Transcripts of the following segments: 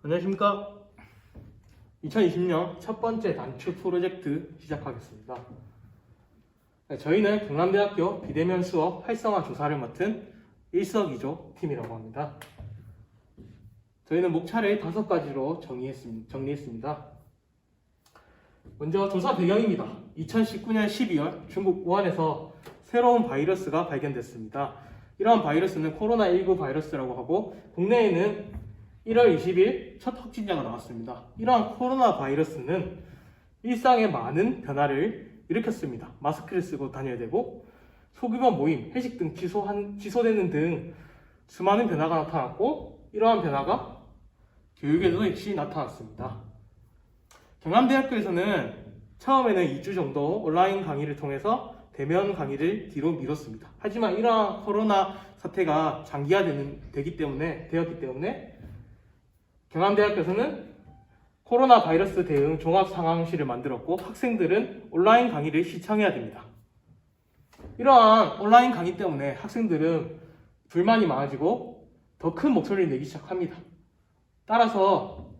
안녕하십니까. 2020년 첫 번째 단추 프로젝트 시작하겠습니다. 저희는 경남대학교 비대면 수업 활성화 조사를 맡은 일석이조 팀이라고 합니다. 저희는 목차를 5가지로 정리했습니다. 먼저 조사 배경입니다. 2019년 12월 중국 우한에서 새로운 바이러스가 발견됐습니다. 이러한 바이러스는 코로나19 바이러스라고 하고 국내에는 1월 20일 첫 확진자가 나왔습니다. 이러한 코로나 바이러스는 일상에 많은 변화를 일으켰습니다. 마스크를 쓰고 다녀야 되고 소규모 모임, 회식 등 취소되는 등 수많은 변화가 나타났고 이러한 변화가 교육에도 역시 나타났습니다. 경남대학교에서는 처음에는 2주 정도 온라인 강의를 통해서 대면 강의를 뒤로 미뤘습니다. 하지만 이러한 코로나 사태가 장기화되었기 때문에 경남대학교에서는 코로나 바이러스 대응 종합 상황실을 만들었고 학생들은 온라인 강의를 시청해야 됩니다. 이러한 온라인 강의 때문에 학생들은 불만이 많아지고 더 큰 목소리를 내기 시작합니다. 따라서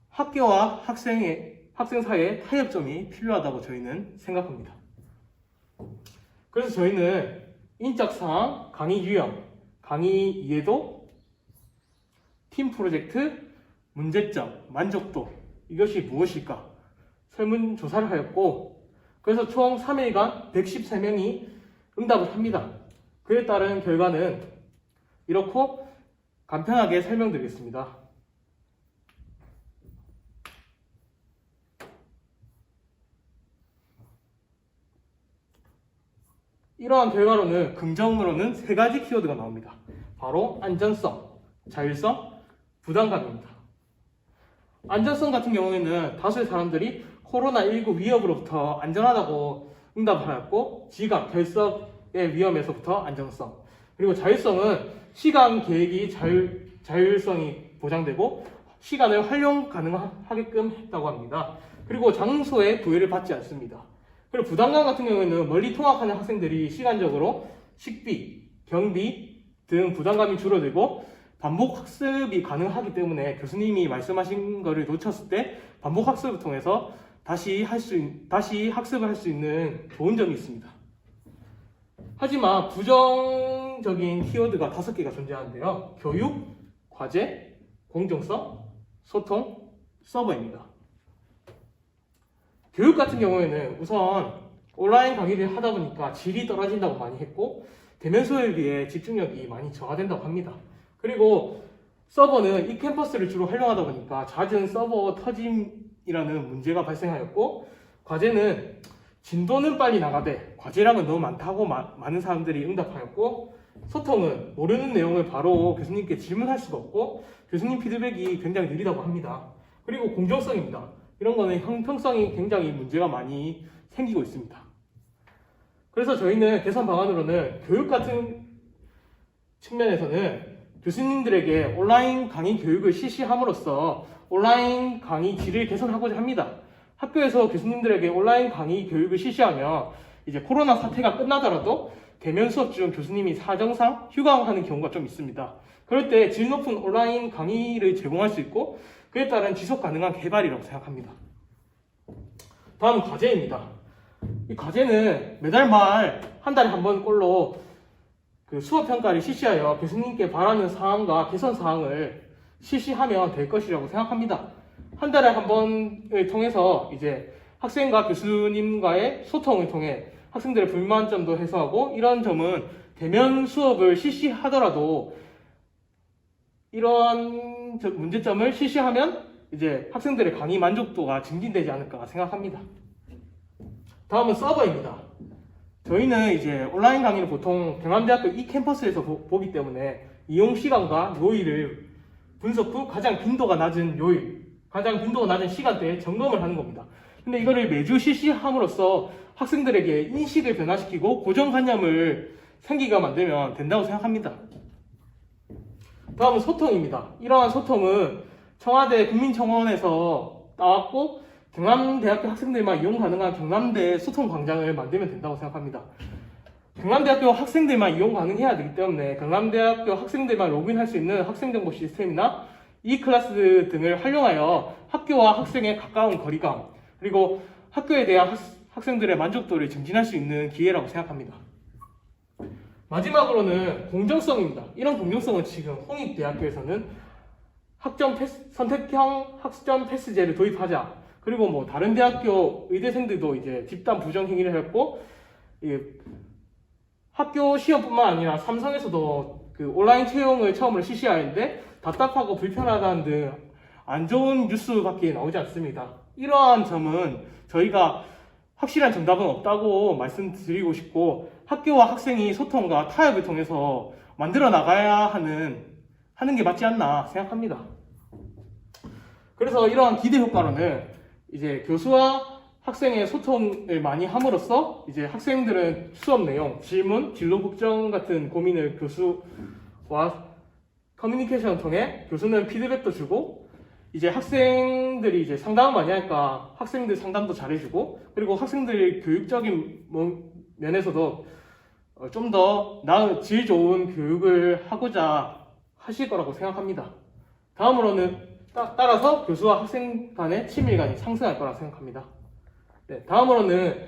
학교와 학생 사이의 타협점이 필요하다고 저희는 생각합니다. 그래서 저희는 인적 사항, 강의 유형, 강의 이해도, 팀 프로젝트, 문제점, 만족도 이것이 무엇일까 설문조사를 하였고 그래서 총 3일간 113명이 응답을 합니다. 그에 따른 결과는 이렇고 간편하게 설명드리겠습니다. 이러한 결과로는 긍정으로는 3가지 키워드가 나옵니다. 바로 안전성, 자율성, 부담감입니다. 안전성 같은 경우에는 다수의 사람들이 코로나19 위협으로부터 안전하다고 응답하였고 지각, 결석의 위험에서부터 안전성 그리고 자율성은 시간 계획이 자율성이 보장되고 시간을 활용 가능하게끔 했다고 합니다. 그리고 장소에 구애를 받지 않습니다. 그리고 부담감 같은 경우에는 멀리 통학하는 학생들이 시간적으로 식비, 경비 등 부담감이 줄어들고 반복 학습이 가능하기 때문에 교수님이 말씀하신 것을 놓쳤을 때 반복 학습을 통해서 다시 학습을 할 수 있는 좋은 점이 있습니다. 하지만 부정적인 키워드가 5개가 존재하는데요. 교육, 과제, 공정성, 소통, 서버입니다. 교육 같은 경우에는 우선 온라인 강의를 하다 보니까 질이 떨어진다고 많이 했고 대면 수업에 비해 집중력이 많이 저하된다고 합니다. 그리고 서버는 이 캠퍼스를 주로 활용하다 보니까 잦은 서버 터짐이라는 문제가 발생하였고 과제는 진도는 빨리 나가되 과제량은 너무 많다고 많은 사람들이 응답하였고 소통은 모르는 내용을 바로 교수님께 질문할 수가 없고 교수님 피드백이 굉장히 느리다고 합니다. 그리고 공정성입니다. 이런 거는 형평성이 굉장히 문제가 많이 생기고 있습니다. 그래서 저희는 개선 방안으로는 교육 같은 측면에서는 교수님들에게 온라인 강의 교육을 실시함으로써 온라인 강의 질을 개선하고자 합니다. 학교에서 교수님들에게 온라인 강의 교육을 실시하면 이제 코로나 사태가 끝나더라도 대면 수업 중 교수님이 사정상 휴강하는 경우가 좀 있습니다. 그럴 때 질 높은 온라인 강의를 제공할 수 있고 그에 따른 지속 가능한 개발이라고 생각합니다. 다음 과제입니다. 이 과제는 매달 말 한 달에 한 번꼴로 수업 평가를 실시하여 교수님께 바라는 사항과 개선 사항을 실시하면 될 것이라고 생각합니다. 한 달에 한 번을 통해서 이제 학생과 교수님과의 소통을 통해 학생들의 불만점도 해소하고 이런 점은 대면 수업을 실시하더라도 이러한 문제점을 실시하면 이제 학생들의 강의 만족도가 증진되지 않을까 생각합니다. 다음은 서버입니다. 저희는 이제 온라인 강의를 보통 경남대학교 이 캠퍼스에서 보기 때문에 이용 시간과 요일을 분석 후 가장 빈도가 낮은 시간대에 점검을 하는 겁니다. 근데 이거를 매주 실시함으로써 학생들에게 인식을 변화시키고 고정관념을 생기게 만들면 된다고 생각합니다. 다음은 소통입니다. 이러한 소통은 청와대 국민청원에서 나왔고 경남대학교 학생들만 이용 가능한 경남대 소통 광장을 만들면 된다고 생각합니다. 경남대학교 학생들만 이용 가능해야 되기 때문에 경남대학교 학생들만 로그인할 수 있는 학생정보 시스템이나 E클래스 등을 활용하여 학교와 학생의 가까운 거리감, 그리고 학교에 대한 학생들의 만족도를 증진할 수 있는 기회라고 생각합니다. 마지막으로는 공정성입니다. 이런 공정성은 지금 홍익대학교에서는 선택형 학점 패스제를 도입하자. 그리고 뭐 다른 대학교 의대생들도 이제 집단 부정 행위를 했고, 학교 시험뿐만 아니라 삼성에서도 그 온라인 채용을 처음으로 실시하는데 답답하고 불편하다는 등 안 좋은 뉴스밖에 나오지 않습니다. 이러한 점은 저희가 확실한 정답은 없다고 말씀드리고 싶고, 학교와 학생이 소통과 타협을 통해서 만들어 나가야 하는 게 맞지 않나 생각합니다. 그래서 이러한 기대 효과로는 이제 교수와 학생의 소통을 많이 함으로써 이제 학생들은 수업 내용, 질문, 진로 걱정 같은 고민을 교수와 커뮤니케이션을 통해 교수는 피드백도 주고, 이제 학생들이 이제 상담을 많이 하니까 학생들 상담도 잘해주고, 그리고 학생들의 교육적인 면에서도 좀 더 나은 질 좋은 교육을 하고자 하실 거라고 생각합니다. 다음으로는 따라서 교수와 학생 간의 친밀감이 상승할 거라고 생각합니다. 네, 다음으로는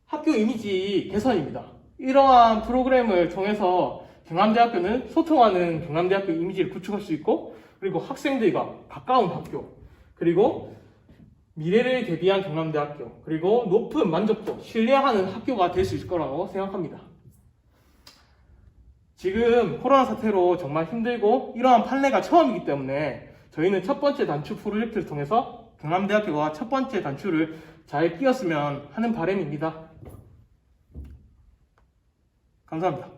학교 이미지 개선입니다. 이러한 프로그램을 통해서 경남대학교는 소통하는 경남대학교 이미지를 구축할 수 있고, 그리고 학생들과 가까운 학교, 그리고 미래를 대비한 경남대학교, 그리고 높은 만족도, 신뢰하는 학교가 될 수 있을 거라고 생각합니다. 지금 코로나 사태로 정말 힘들고 이러한 판례가 처음이기 때문에 저희는 첫 번째 단추 프로젝트를 통해서 경남대학교가 첫 번째 단추를 잘 끼웠으면 하는 바람입니다. 감사합니다.